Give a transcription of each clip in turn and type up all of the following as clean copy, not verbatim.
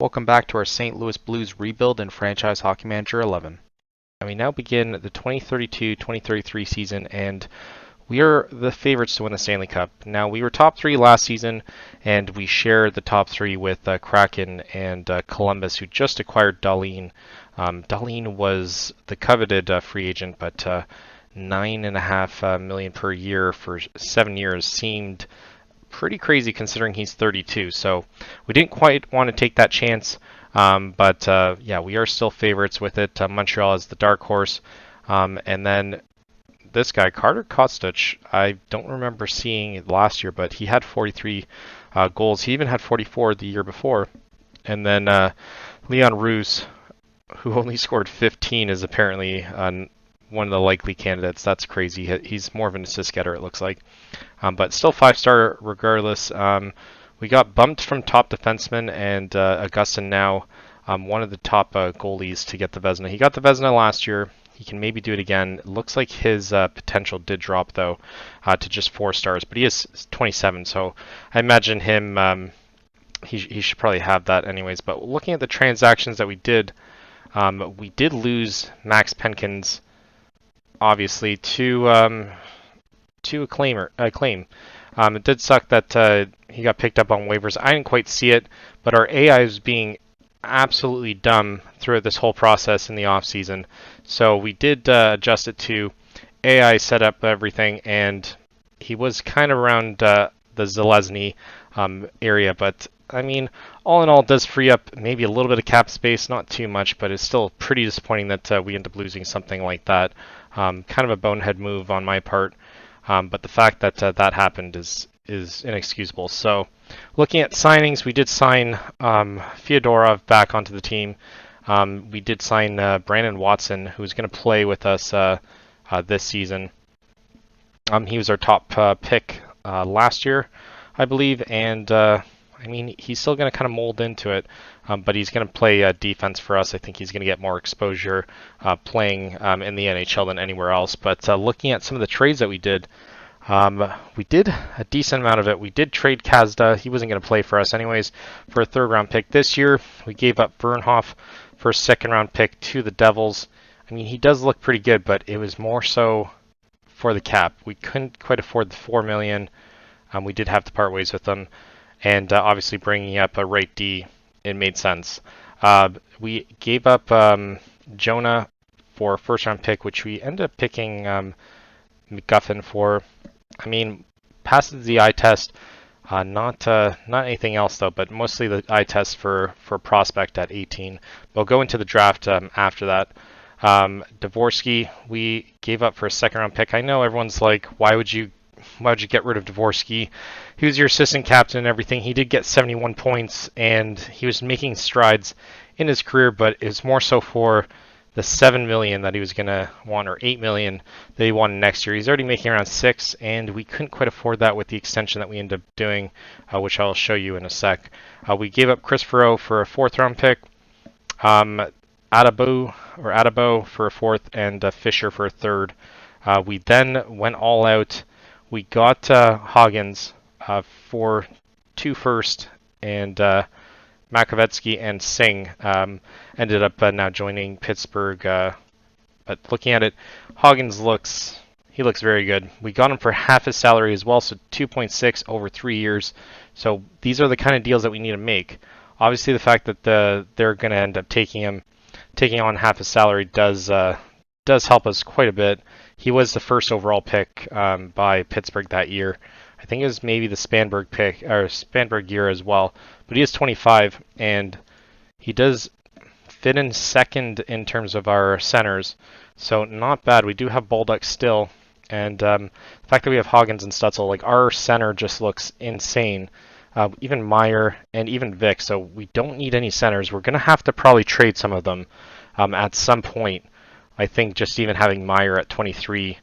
Welcome back to our St. Louis Blues rebuild in Franchise Hockey Manager 11. And we now begin the 2032-2033 season, and we are the favorites to win the Stanley Cup. Now, we were top three last season, and we share the top three with Kraken and Columbus, who just acquired Dahlin. Dahlin was the coveted free agent, but $9.5 million per year for 7 years seemed pretty crazy considering he's 32. So we didn't quite want to take that chance, but yeah, we are still favorites with it. Montreal is the dark horse, and then this guy Carter Kostic, I don't remember seeing it last year, but he had 43 goals. He even had 44 the year before, and then Leon Roos, who only scored 15, is apparently one of the likely candidates. That's crazy. He's more of an assist getter, it looks like. But still 5-star regardless. We got bumped from top defenseman, and Augustin now one of the top goalies to get the Vezina. He got the Vezina last year. He can maybe do it again. It looks like his potential did drop, though, to just 4 stars. But he is 27, so I imagine him, he should probably have that anyways. But looking at the transactions that we did lose Max Penkins, obviously, to a claim. It did suck that he got picked up on waivers. I didn't quite see it, but our AI is being absolutely dumb throughout this whole process in the off season. So we did adjust it to AI set up everything, and he was kind of around the Zelezny area. But I mean, all in all, it does free up maybe a little bit of cap space, not too much, but it's still pretty disappointing that we end up losing something like that. Kind of a bonehead move on my part. But the fact that that happened is inexcusable. So, looking at signings, we did sign Fyodorov back onto the team. We did sign Brandon Watson, who's going to play with us this season. He was our top pick last year, I believe, and I mean, he's still going to kind of mold into it, but he's going to play defense for us. I think he's going to get more exposure playing in the NHL than anywhere else. But looking at some of the trades that we did a decent amount of it. We did trade Kazda. He wasn't going to play for us anyways for a 3rd-round pick this year. We gave up Vernhoff for a 2nd-round pick to the Devils. I mean, he does look pretty good, but it was more so for the cap. We couldn't quite afford the $4 million. We did have to part ways with them. And obviously bringing up a right D, it made sense. We gave up Jonah for a 1st-round pick, which we ended up picking McGuffin for. I mean, passes the eye test, not anything else though, but mostly the eye test for prospect at 18. We'll go into the draft after that. Dvorsky, we gave up for a 2nd-round pick. I know everyone's like, why would you get rid of Dvorsky? He was your assistant captain and everything. He did get 71 points, and he was making strides in his career, but it's more so for the $7 million that he was going to want, or $8 million that he wanted next year. He's already making around 6, and we couldn't quite afford that with the extension that we ended up doing, which I'll show you in a sec. We gave up Chris Farrow for a 4th-round pick, Adabo for a 4th, and Fisher for a 3rd. We then went all out. We got Hoggins for 2 first, and Makovetsky and Singh ended up now joining Pittsburgh. But looking at it, Hoggins looks very good. We got him for half his salary as well, so 2.6 over 3 years. So these are the kind of deals that we need to make. Obviously, the fact that they're going to end up taking on half his salary does help us quite a bit. He was the 1st overall pick by Pittsburgh that year. I think it was maybe the Spanberg pick or Spanberg year as well. But he is 25, and he does fit in 2nd in terms of our centers. So not bad. We do have Bolduc still, and the fact that we have Hoggins and Stutzel, like our center just looks insane. Even Meyer and even Vic. So we don't need any centers. We're gonna have to probably trade some of them at some point. I think just even having Meyer at 23,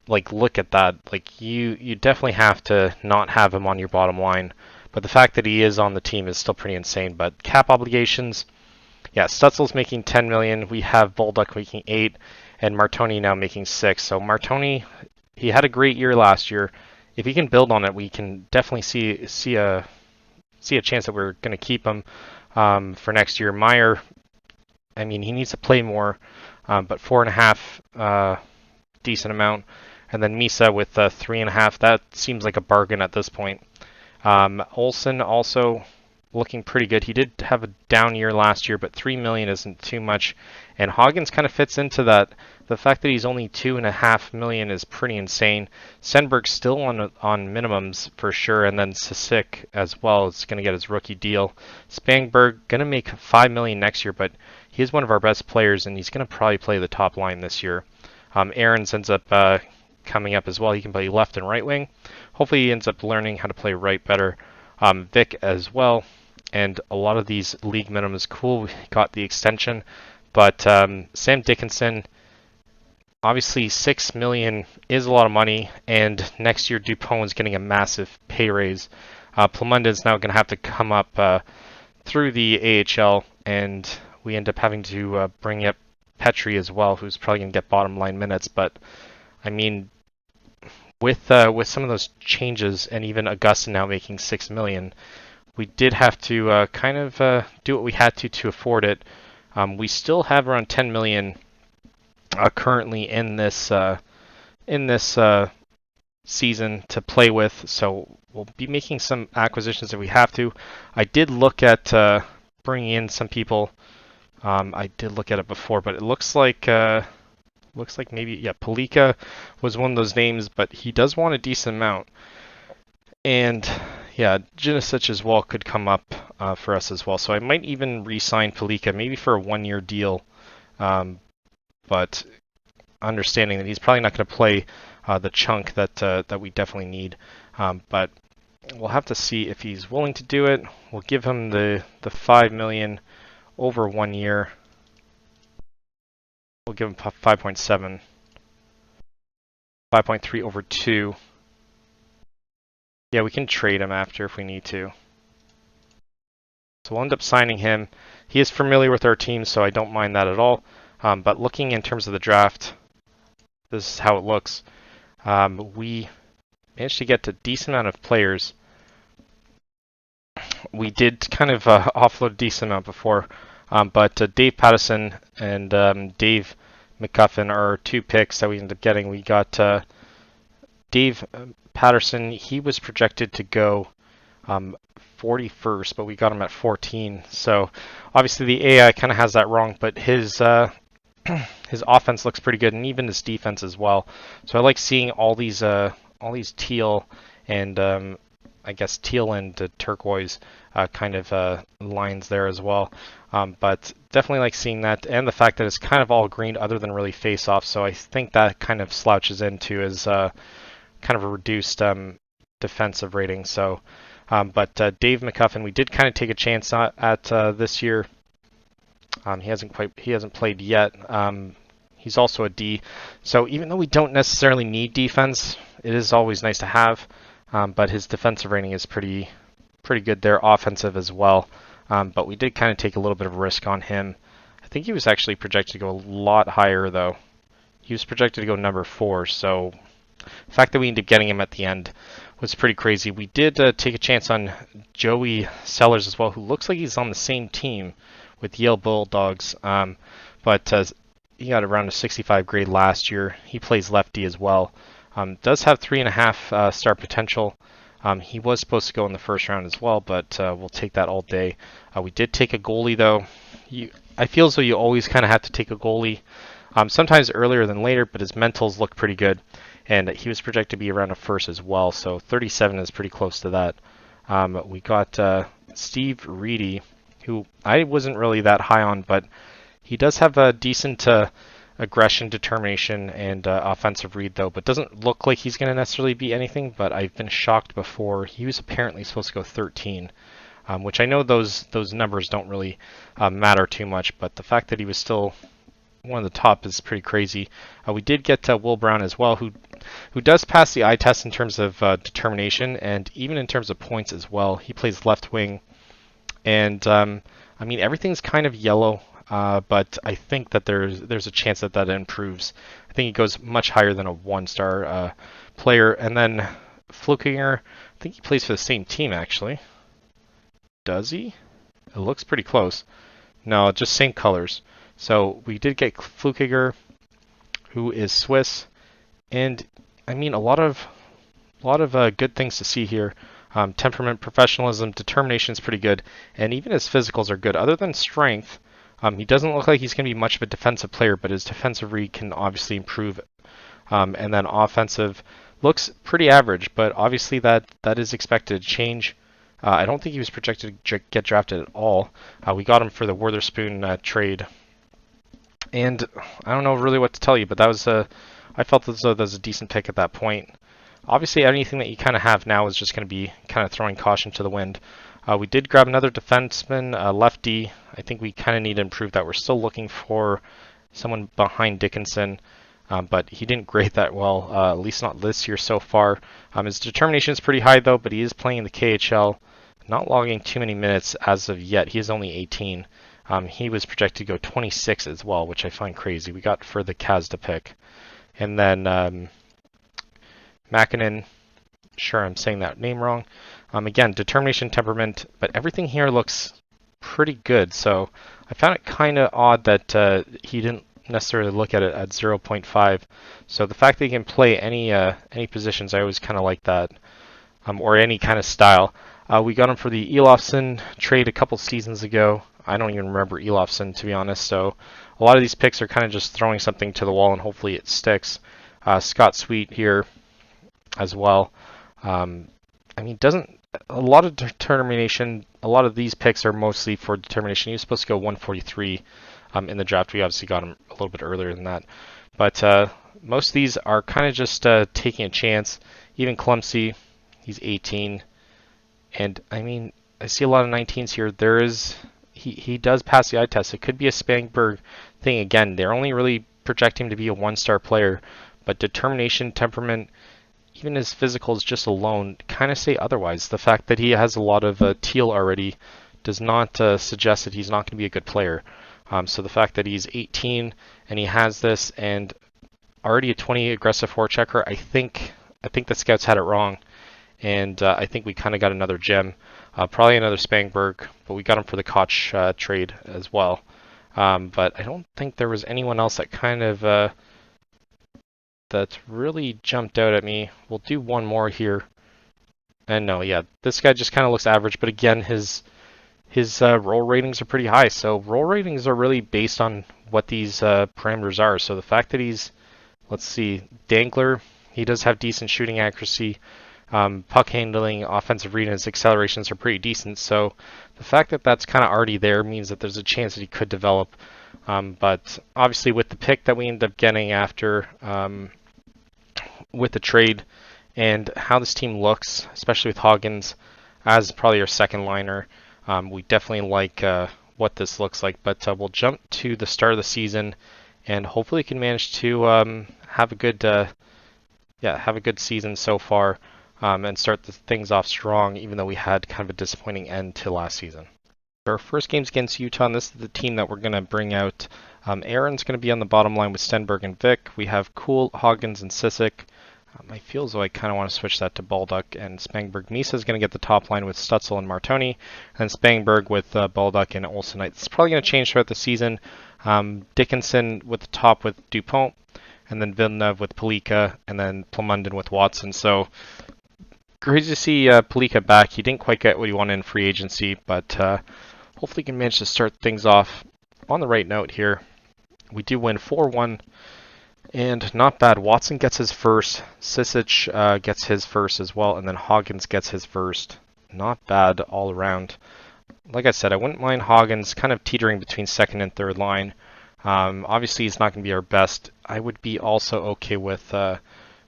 like, look at that. Like, you definitely have to not have him on your bottom line. But the fact that he is on the team is still pretty insane. But cap obligations, yeah, Stutzel's making 10 million. We have Bolduc making 8, and Martoni now making 6. So Martoni, he had a great year last year. If he can build on it, we can definitely see a chance that we're going to keep him. for next year. Meyer, I mean, he needs to play more, but 4.5, decent amount. And then Misa with 3.5, that seems like a bargain at this point. Olsen also looking pretty good. He did have a down year last year, but 3 million isn't too much. And Hoggins kind of fits into that. The fact that he's only 2.5 million is pretty insane. Senberg's still on minimums for sure, and then Sisik as well is going to get his rookie deal. Spangberg going to make 5 million next year, but he is one of our best players, and he's going to probably play the top line this year. Aarons ends up coming up as well. He can play left and right wing. Hopefully he ends up learning how to play right better. Vic as well. And a lot of these league minimums, cool, we got the extension. But Sam Dickinson, obviously 6 million is a lot of money. And next year Dupont is getting a massive pay raise. Plamunda is now going to have to come up through the AHL. And we end up having to bring up Petrie as well, who's probably going to get bottom line minutes. But I mean, with some of those changes, and even Augusta now making 6 million, we did have to kind of do what we had to afford it. We still have around 10 million currently in this season to play with, so we'll be making some acquisitions if we have to. I did look at bringing in some people. I did look at it before, but it looks like maybe, yeah, Palika was one of those names, but he does want a decent amount. And yeah, Janicic as well could come up for us as well. So I might even re-sign Palika, maybe for a 1-year deal. But understanding that he's probably not going to play the chunk that we definitely need. But we'll have to see if he's willing to do it. We'll give him the 5 million over 1 year. We'll give him 5.7, 5.3 over 2. Yeah, we can trade him after if we need to. So we'll end up signing him. He is familiar with our team, so I don't mind that at all. But looking in terms of the draft, this is how it looks. We managed to get a decent amount of players. We did kind of offload a decent amount before, but Dave Patterson and Dave McCuffin are 2 picks that we ended up getting. We got Dave Patterson. He was projected to go 41st, but we got him at 14. So obviously the AI kind of has that wrong, but his his offense looks pretty good, and even his defense as well. So I like seeing all these teal and I guess teal and turquoise kind of lines there as well. But definitely like seeing that, and the fact that it's kind of all green other than really face off. So I think that kind of slouches into his kind of a reduced defensive rating. So, but Dave McCuffin, we did kind of take a chance at this year. He hasn't played yet. He's also a D. So even though we don't necessarily need defense, it is always nice to have. But his defensive rating is pretty good there, offensive as well. But we did kind of take a little bit of a risk on him. I think he was actually projected to go a lot higher, though. He was projected to go number 4, so the fact that we ended up getting him at the end was pretty crazy. We did take a chance on Joey Sellers as well, who looks like he's on the same team with Yale Bulldogs, but he got around a 65 grade last year. He plays lefty as well. Does have 3.5 star potential. He was supposed to go in the first round as well, but we'll take that all day. We did take a goalie, though. I feel as though you always kind of have to take a goalie, sometimes earlier than later, but his mentals look pretty good. And he was projected to be around a first as well, so 37 is pretty close to that. We got Steve Reedy, who I wasn't really that high on, but he does have a decent aggression, determination, and offensive read, though, but doesn't look like he's going to necessarily be anything. But I've been shocked before. He was apparently supposed to go 13, which I know those numbers don't really matter too much, but the fact that he was still one of the top is pretty crazy. We did get Will Brown as well, who does pass the eye test in terms of determination and even in terms of points as well. He plays left wing, and I mean, everything's kind of yellow, but I think that there's a chance that improves. I think he goes much higher than a 1-star player. And then Flukinger, I think he plays for the same team, actually. Does he? It looks pretty close. No, just same colors. So we did get Flukiger, who is Swiss, and I mean a lot of good things to see here. Temperament, professionalism, determination is pretty good, and even his physicals are good. Other than strength, he doesn't look like he's going to be much of a defensive player, but his defensive read can obviously improve. And then offensive looks pretty average, but obviously that is expected to change. I don't think he was projected to get drafted at all. We got him for the Witherspoon trade, and I don't know really what to tell you, but I felt as though that was a decent pick at that point. Obviously, anything that you kind of have now is just going to be kind of throwing caution to the wind. We did grab another defenseman, lefty. I think we kind of need to improve that. We're still looking for someone behind Dickinson, but he didn't grade that well, at least not this year so far. His determination is pretty high, though, but he is playing in the KHL, not logging too many minutes as of yet. He is only 18. He was projected to go 26 as well, which I find crazy. We got for the Kazda pick. And then Makinen, sure I'm saying that name wrong. Again, determination, temperament, but everything here looks pretty good. So I found it kind of odd that he didn't necessarily look at it at 0.5. So the fact that he can play any positions, I always kind of like that, or any kind of style. We got him for the Elofsson trade a couple seasons ago. I don't even remember Elofsson, to be honest. So a lot of these picks are kind of just throwing something to the wall, and hopefully it sticks. Scott Sweet here as well. I mean, doesn't a lot of determination. A lot of these picks are mostly for determination. He was supposed to go 143 in the draft. We obviously got him a little bit earlier than that, but most of these are kind of just taking a chance. Even Clumsy, he's 18, and I mean, I see a lot of 19s here. He does pass the eye test. It could be a Spangberg thing again. They're only really projecting him to be a one-star player, but determination, temperament, even his physicals just alone kind of say otherwise. The fact that he has a lot of teal already does not suggest that he's not going to be a good player. So the fact that he's 18 and he has this and already a 20 aggressive forechecker, I think the scouts had it wrong, and I think we kind of got another gem, probably another Spangberg, but we got him for the Koch trade as well. But I don't think there was anyone else that kind of that really jumped out at me. We'll do one more here. And no, yeah, this guy just kind of looks average, but again, his roll ratings are pretty high. So roll ratings are really based on what these parameters are. So the fact that he's, let's see, dangler, he does have decent shooting accuracy, puck handling, offensive read, and his accelerations are pretty decent. So the fact that that's kind of already there means that there's a chance that he could develop. But obviously with the pick that we ended up getting after, with the trade and how this team looks, especially with Hoggins as probably our second liner, we definitely like what this looks like. But we'll jump to the start of the season, and hopefully we can manage to have a good season so far, and start the things off strong, even though we had kind of a disappointing end to last season. Our first game's against Utah, and this is the team that we're going to bring out. Aaron's going to be on the bottom line with Stenberg and Vic. We have Kuhl, Hoggins, and Sissick. I feel as though I kind of want to switch that to Baldock and Spangberg. Misa is going to get the top line with Stutzel and Martoni, and Spangberg with Baldock and Olsenite. It's probably going to change throughout the season. Dickinson with the top with Dupont, and then Villeneuve with Palika, and then Plamondon with Watson. So great to see Palika back. He didn't quite get what he wanted in free agency, but hopefully he can manage to start things off on the right note here. We do win 4-1. And not bad. Watson gets his first. Sissic gets his first as well. And then Hoggins gets his first. Not bad all around. Like I said, I wouldn't mind Hoggins kind of teetering between second and third line. Obviously, he's not going to be our best. I would be also okay with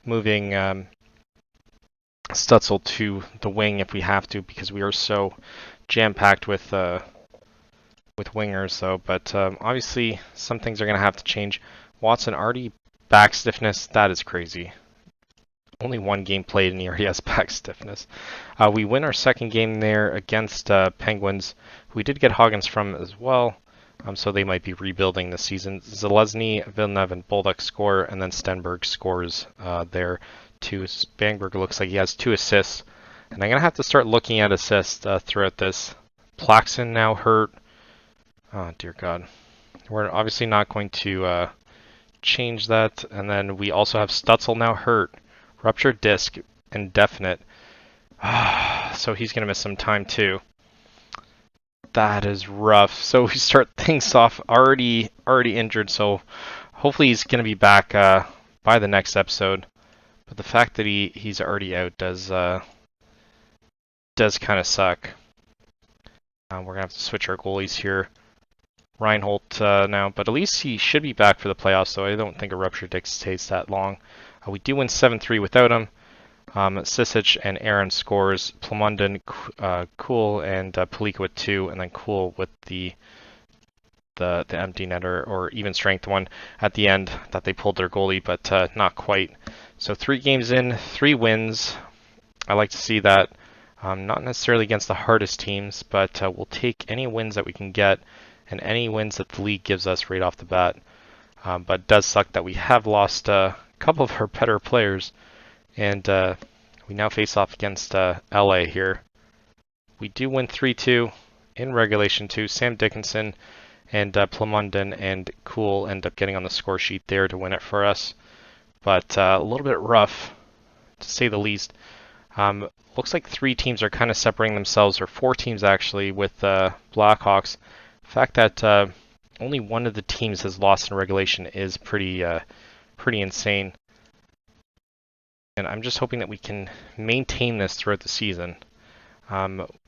moving Stutzel to the wing if we have to, because we are so jam-packed with wingers. Though, but obviously, some things are going to have to change. Watson already back stiffness, that is crazy. Only one game played and he already has back stiffness. We win our second game there against Penguins. We did get Hoggins from as well, so they might be rebuilding this season. Zalesny, Villeneuve, and Baldock score, and then Stenberg scores there too. Spangberg looks like he has 2 assists, and I'm going to have to start looking at assists throughout this Plaxton now hurt. Oh, dear God. We're obviously not going to change that. And then we also have Stutzel now hurt. Ruptured disc, indefinite. So he's going to miss some time too. That is rough. So we start things off already injured, so hopefully he's going to be back by the next episode. But the fact that he's already out does kind of suck. We're going to have to switch our goalies here. Reinhold now, but at least he should be back for the playoffs, so I don't think a ruptured disc stays that long. We do win 7-3 without him. Sisic and Aaron scores. Plumondon, Cool, and Palika with 2, and then Cool with the empty netter, or even strength one at the end that they pulled their goalie, but not quite. So 3 games in, 3 wins. I like to see that. Not necessarily against the hardest teams, but we'll take any wins that we can get and any wins that the league gives us right off the bat. But it does suck that we have lost a couple of our better players, and we now face off against LA here. We do win 3-2 in regulation too. Sam Dickinson and Plumondon and Cool end up getting on the score sheet there to win it for us. But a little bit rough, to say the least. Looks like 3 teams are kind of separating themselves, or 4 teams actually, with Blackhawks. The fact that only one of the teams has lost in regulation is pretty insane. And I'm just hoping that we can maintain this throughout the season.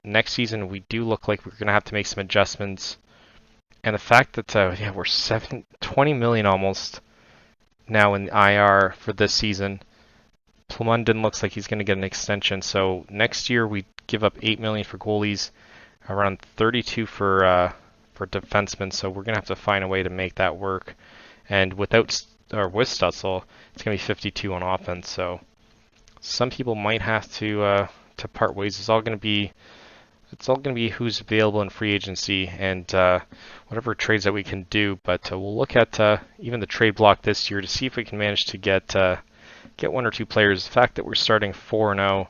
Next season, we do look like we're going to have to make some adjustments. And the fact that we're 20 million almost now in IR for this season. Plumondon looks like he's going to get an extension. So next year we give up 8 million for goalies, around 32 for defensemen. So we're going to have to find a way to make that work. And with Stutzel, it's going to be 52 on offense. So some people might have to part ways. It's all going to be who's available in free agency and whatever trades that we can do. But we'll look at even the trade block this year to see if we can manage to get 1 or 2 players. The fact that we're starting 4-0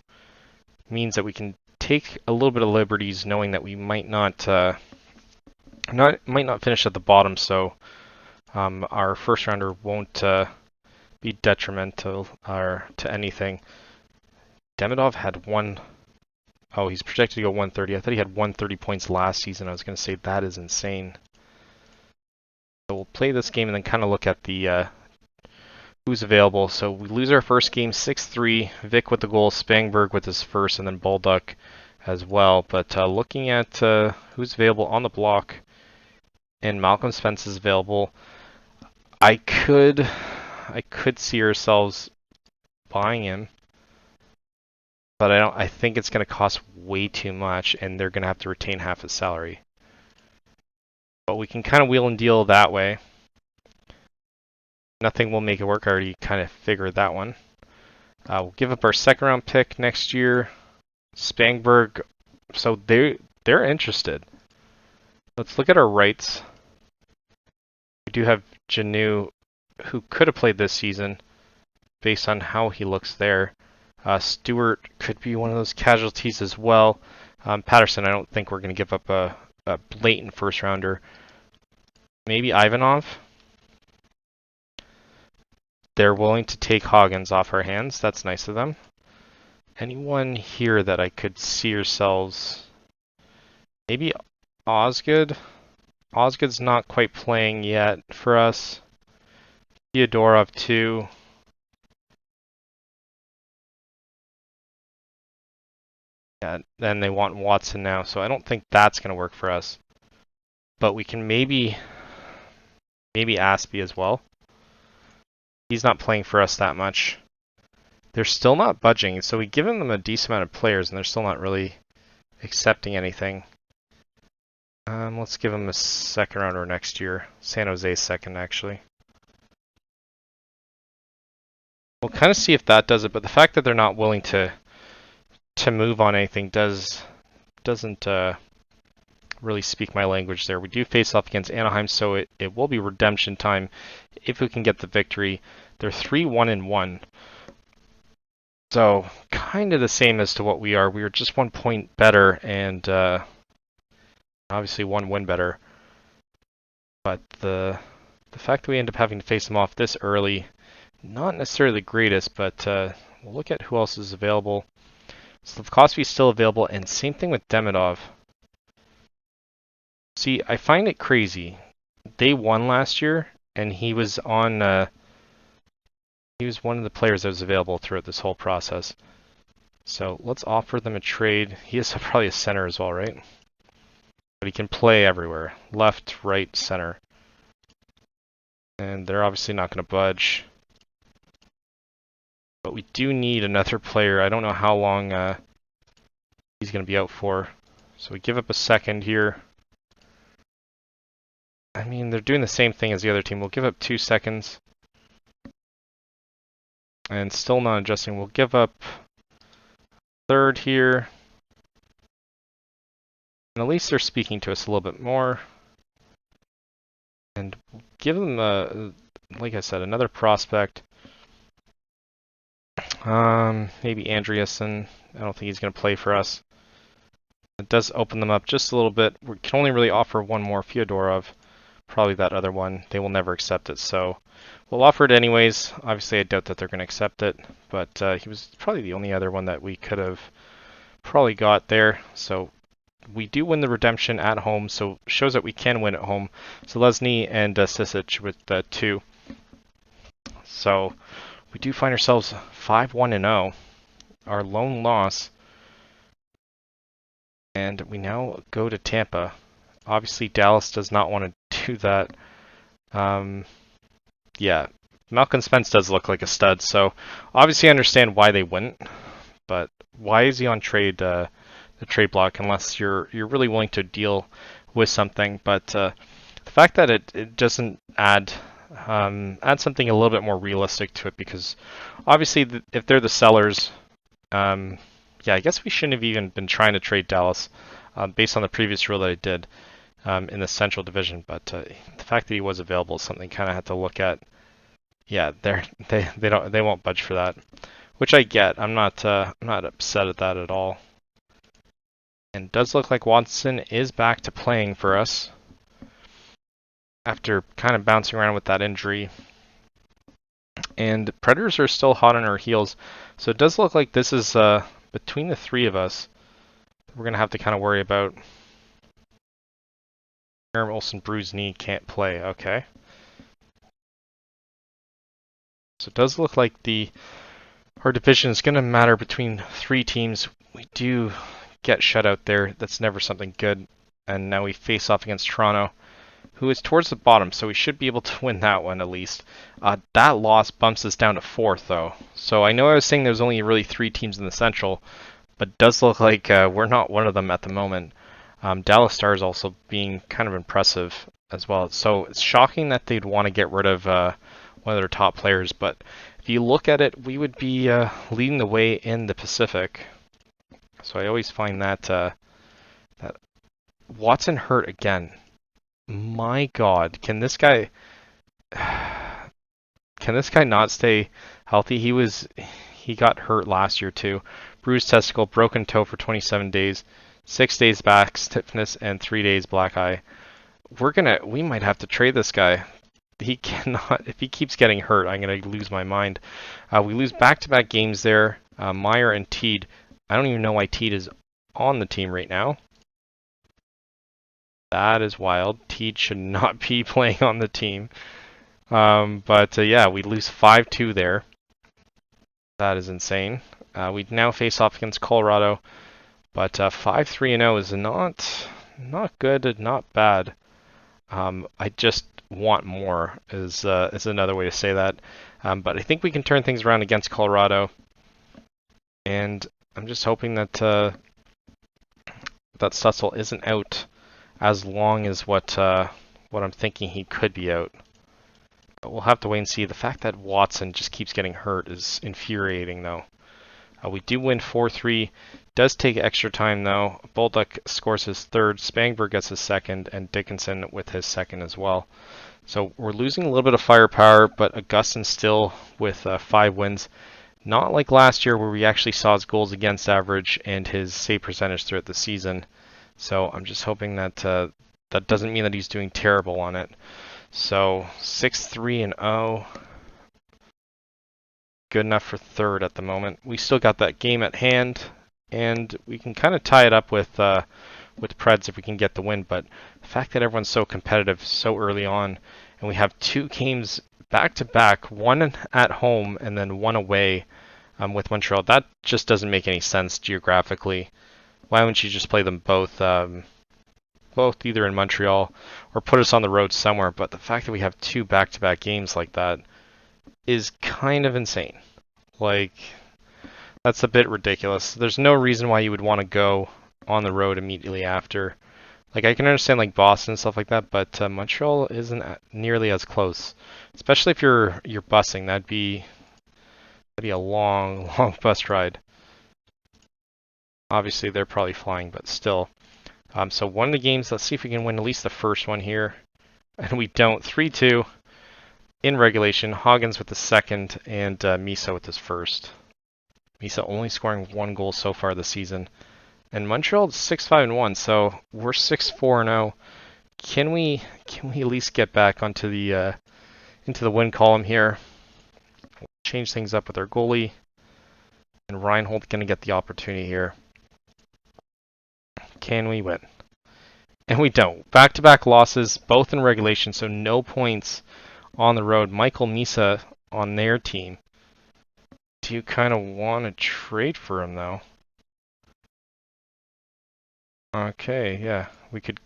means that we can take a little bit of liberties, knowing that we might not finish at the bottom. So our first rounder won't be detrimental to anything. Demidov had 1. Oh, he's projected to go 130. I thought he had 130 points last season. I was going to say that is insane. So we'll play this game and then kind of look at the who's available. So we lose our first game 6-3. Vic with the goal, Spangberg with his first, and then Balduck as well. But looking at who's available on the block, and Malcolm Spence is available. I could see ourselves buying him, but I think it's going to cost way too much, and they're going to have to retain half his salary. But we can kind of wheel and deal that way. Nothing will make it work. I already kind of figured that one. We'll give up our 2nd round pick next year. Spangberg. So they're interested. Let's look at our rights. We do have Janu, who could have played this season based on how he looks there. Stewart could be one of those casualties as well. Patterson, I don't think we're going to give up a blatant first rounder. Maybe Ivanov. They're willing to take Hoggins off our hands. That's nice of them. Anyone here that I could see ourselves? Maybe Osgood. Osgood's not quite playing yet for us. Theodorov too. Yeah, and they want Watson now, so I don't think that's going to work for us. But we can maybe Aspie as well. He's not playing for us that much. They're still not budging, so we've given them a decent amount of players, and they're still not really accepting anything. Let's give them a 2nd rounder next year. San Jose's 2nd, actually. We'll kind of see if that does it, but the fact that they're not willing to move on anything doesn't really speak my language there. We do face off against Anaheim, so it will be redemption time if we can get the victory. They're 3-1-1. So kind of the same as to what we are. We are just 1 point better, and Obviously, one win better. But the fact that we end up having to face them off this early, not necessarily the greatest, but we'll look at who else is available. Slavkovsky is still available, and same thing with Demidov. See, I find it crazy. They won last year, and he was on. He was one of the players that was available throughout this whole process. So let's offer them a trade. He is probably a center as well, right? But he can play everywhere. Left, right, center. And they're obviously not going to budge. But we do need another player. I don't know how long he's going to be out for. So we give up a second here. I mean, they're doing the same thing as the other team. We'll give up 2 seconds. And still not adjusting. We'll give up third here. And at least they're speaking to us a little bit more. And give them, like I said, another prospect. Maybe Andreasen. I don't think he's going to play for us. It does open them up just a little bit. We can only really offer one more, Fyodorov. Probably that other one. They will never accept it, so we'll offer it anyways. Obviously, I doubt that they're going to accept it, but he was probably the only other one that we could have probably got there. So we do win the redemption at home, so shows that we can win at home. So Lesny and Sisic with 2. So we do find ourselves 5-1-0, our lone loss. And we now go to Tampa. Obviously, Dallas does not want to do that. Yeah, Malcolm Spence does look like a stud, so obviously I understand why they wouldn't. But why is he on the trade block unless you're really willing to deal with something? But the fact that it doesn't add something a little bit more realistic to it, because obviously if they're the sellers, yeah, I guess we shouldn't have even been trying to trade Dallas based on the previous rule that I did in the Central Division. But the fact that he was available is something kind of had to look at. Yeah, they won't budge for that, which I get. I'm not upset at that at all. And it does look like Watson is back to playing for us after kind of bouncing around with that injury. And Predators are still hot on our heels, so it does look like this is between the 3 of us, we're going to have to kind of worry about. Aaron Olsen bruised knee, can't play. Okay. So it does look like our division is going to matter between 3 teams. We do get shut out there. That's never something good. And now we face off against Toronto, who is towards the bottom, so we should be able to win that one at least. That loss bumps us down to 4th, though. So I know I was saying there's only really 3 teams in the Central, but it does look like we're not one of them at the moment. Dallas Stars also being kind of impressive as well. So it's shocking that they'd want to get rid of one of their top players, but if you look at it, we would be leading the way in the Pacific. So I always find that that Watson hurt again. My God, can this guy not stay healthy? He got hurt last year too. Bruised testicle, broken toe for 27 days, 6 days back stiffness, and 3 days black eye. We might have to trade this guy. He cannot, if he keeps getting hurt, I'm gonna lose my mind. We lose back-to-back games there. Meyer and Teed. I don't even know why Teed is on the team right now. That is wild. Teed should not be playing on the team. But yeah, we lose 5-2 there. That is insane. We now face off against Colorado, but 5-3-0 is not good, not bad. I just want more is another way to say that. But I think we can turn things around against Colorado, and I'm just hoping that that Stutzel isn't out as long as what I'm thinking he could be out. But we'll have to wait and see. The fact that Watson just keeps getting hurt is infuriating, though. We do win 4-3. Does take extra time, though. Bolduc scores his 3rd, Spangberg gets his 2nd, and Dickinson with his 2nd as well. So we're losing a little bit of firepower, but Augustin still with 5 wins. Not like last year where we actually saw his goals against average and his save percentage throughout the season. So I'm just hoping that that doesn't mean that he's doing terrible on it. So 6-3-0, good enough for third at the moment. We still got that game at hand, and we can kind of tie it up with Preds if we can get the win. But the fact that everyone's so competitive so early on, and we have 2 games back to back, one at home and then one away with Montreal, that just doesn't make any sense geographically. Why wouldn't you just play them both? Both either in Montreal or put us on the road somewhere. But the fact that we have 2 back-to-back games like that is kind of insane. Like, that's a bit ridiculous. There's no reason why you would want to go on the road immediately after. Like, I can understand like Boston and stuff like that, but Montreal isn't nearly as close. Especially if you're busing, that'd be a long, long bus ride. Obviously, they're probably flying, but still. So one of the games, let's see if we can win at least the first one here. And we don't. 3-2 in regulation. Hoggins with the second, and Misa with his first. Misa only scoring 1 goal so far this season. And Montreal 6-5-1, so we're 6-4-0. Can we at least get back onto the into the win column here? Change things up with our goalie. And Reinhold going to get the opportunity here. Can we win? And we don't. Back-to-back losses, both in regulation, so no points on the road. Michael Misa on their team. Do you kind of want to trade for him, though? Okay, yeah. We could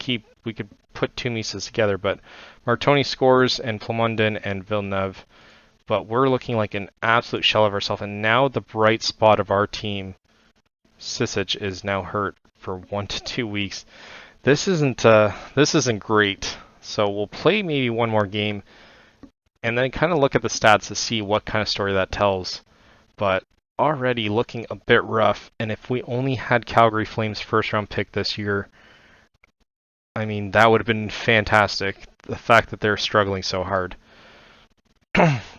put 2 Misas together, but Martoni scores, and Plamondon and Villeneuve. But we're looking like an absolute shell of ourselves, and now the bright spot of our team, Sisic, is now hurt for 1 to 2 weeks. This isn't great. So we'll play maybe one more game and then kind of look at the stats to see what kind of story that tells. But already looking a bit rough, and if we only had Calgary Flames first round pick this year, I mean, that would have been fantastic. The fact that they're struggling so hard.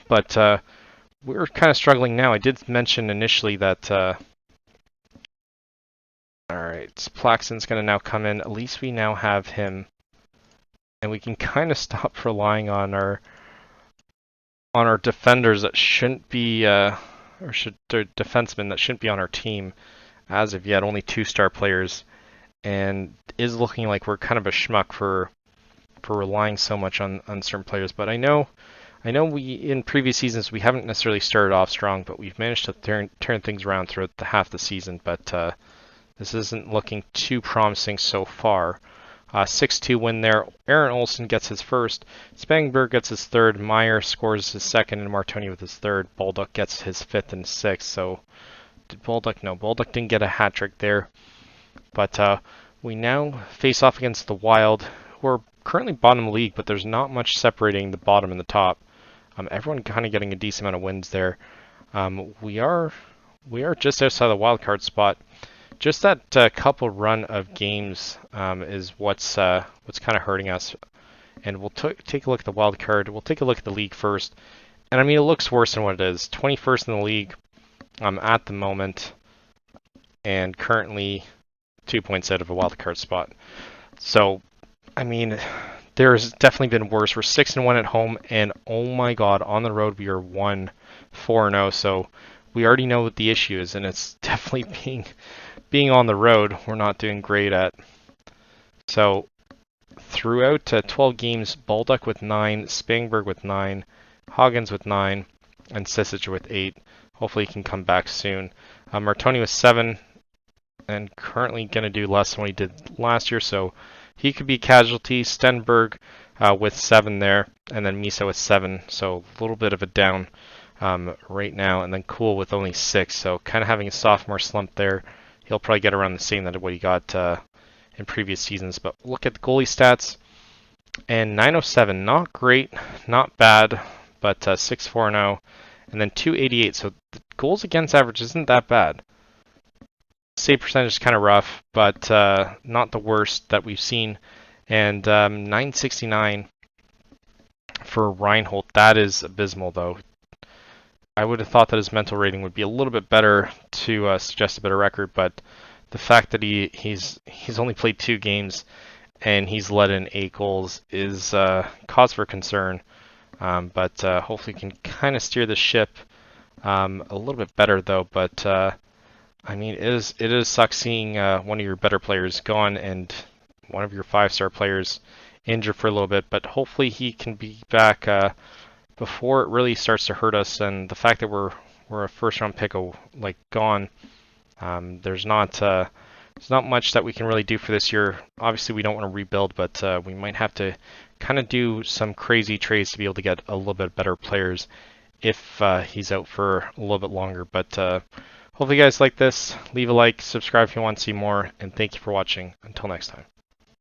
But we're kind of struggling now. I did mention initially that alright, Plaxton's going to now come in. At least we now have him. And we can kind of stop relying on our defenders that shouldn't be, they're defensemen that shouldn't be on our team as of yet. Only 2-star players. And is looking like we're kind of a schmuck for relying so much on certain players. But I know we in previous seasons we haven't necessarily started off strong, but we've managed to turn things around throughout the half the season. But this isn't looking too promising so far. 6-2 win there. Aaron Olsen gets his first. Spangenberg gets his third. Meyer scores his second, and Martoni with his third. Baldock gets his fifth and sixth. So did Baldock? No, Baldock didn't get a hat trick there. But we now face off against the Wild, who are currently bottom of the league, but there's not much separating the bottom and the top. Everyone kind of getting a decent amount of wins there. We are just outside the wild card spot. Just that couple run of games is what's kind of hurting us. And we'll take a look at the wild card. We'll take a look at the league first. And I mean, it looks worse than what it is. 21st in the league at the moment, and currently 2 points out of a wild card spot. So, I mean, there's definitely been worse. We're 6-1 at home, and oh my God, on the road we are 1-4-0. So we already know what the issue is, and it's definitely being on the road. We're not doing great at. So throughout 12 games, Baldock with 9, Spangberg with 9, Hoggins with 9, and Sisic with 8. Hopefully he can come back soon. Martoni with 7, and currently going to do less than what he did last year, so he could be a casualty. Stenberg with 7 there, and then Misa with 7, so a little bit of a down right now, and then Cool with only 6, so kind of having a sophomore slump there. He'll probably get around the same that what he got in previous seasons. But look at the goalie stats, and 907, not great, not bad, but 6-4-0, and then 288. So the goals against average isn't that bad. Save percentage is kind of rough, but not the worst that we've seen. And 969 for Reinhold. That is abysmal, though. I would have thought that his mental rating would be a little bit better to suggest a better record, but the fact that he's only played 2 games and he's let in 8 goals is cause for concern. But hopefully can kind of steer the ship a little bit better though. But I mean, it is sucks seeing one of your better players gone and one of your 5-star players injured for a little bit. But hopefully he can be back before it really starts to hurt us. And the fact that we're a first-round pick like gone, there's not much that we can really do for this year. Obviously, we don't want to rebuild, but we might have to kind of do some crazy trades to be able to get a little bit better players if he's out for a little bit longer. But hopefully you guys like this. Leave a like, subscribe if you want to see more, and thank you for watching. Until next time.